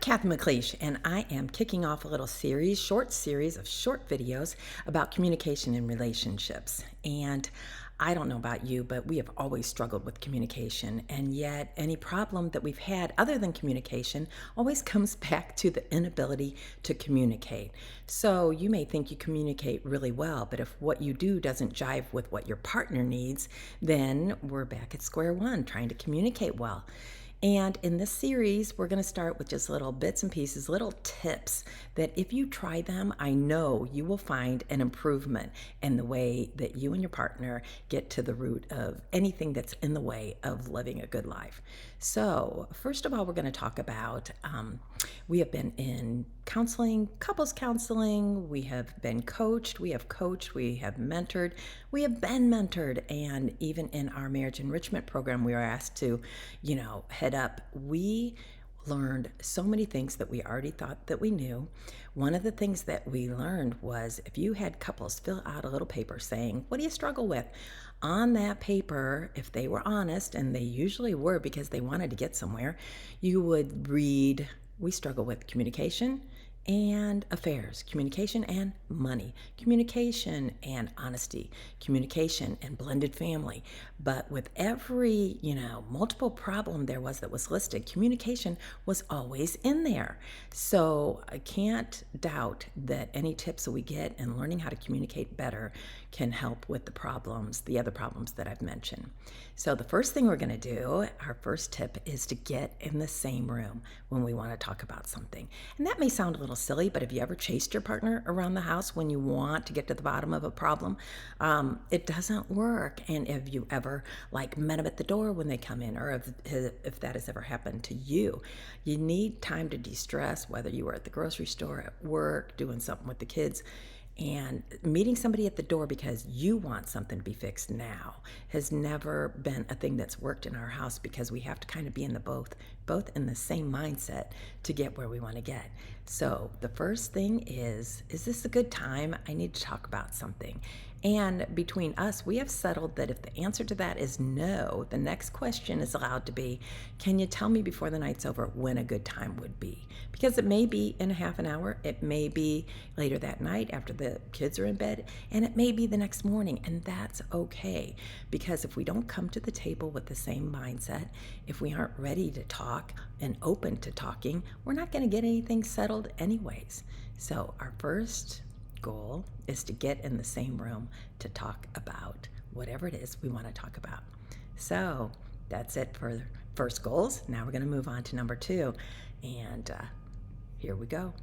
Cathy McLeish, and I am kicking off a little short series of short videos about communication in relationships. And I don't know about you, but we have always struggled with communication. And yet, any problem that we've had other than communication always comes back to the inability to communicate. So, you may think you communicate really well, but if what you do doesn't jive with what your partner needs, then we're back at square one trying to communicate well. And in this series, we're going to start with just little bits and pieces, little tips that if you try them, I know you will find an improvement in the way that you and your partner get to the root of anything that's in the way of living a good life. So, first of all, we're going to talk about we have been in counseling, couples counseling, we have been coached, we have mentored, we have been mentored, and even in our marriage enrichment program, we were asked to, head up. We learned so many things that we already thought that we knew. One of the things that we learned was if you had couples fill out a little paper saying, what do you struggle with? On that paper, if they were honest, and they usually were because they wanted to get somewhere, you would read, we struggle with communication and affairs, communication and money, communication and honesty, communication and blended family. But with every, multiple problem there was that was listed, communication was always in there. So I can't doubt that any tips that we get in learning how to communicate better can help with the other problems that I've mentioned. So the first thing we're going to do, our first tip, is to get in the same room when we want to talk about something. And that may sound a little silly, but have you ever chased your partner around the house when you want to get to the bottom of a problem? It doesn't work. And if you ever met them at the door when they come in, or if that has ever happened to you, you need time to de-stress, whether you were at the grocery store, at work, doing something with the kids. And meeting somebody at the door because you want something to be fixed now has never been a thing that's worked in our house, because we have to kind of be in both in the same mindset to get where we want to get. So the first thing is this a good time? I need to talk about something. And between us, we have settled that if the answer to that is no, the next question is allowed to be, can you tell me before the night's over when a good time would be? Because it may be in a half an hour, it may be later that night after the kids are in bed, and it may be the next morning, and that's okay. Because if we don't come to the table with the same mindset, if we aren't ready to talk and open to talking, we're not going to get anything settled anyways. So our first goal is to get in the same room to talk about whatever it is we want to talk about. So that's it for first goals. Now we're going to move on to number two, and here we go.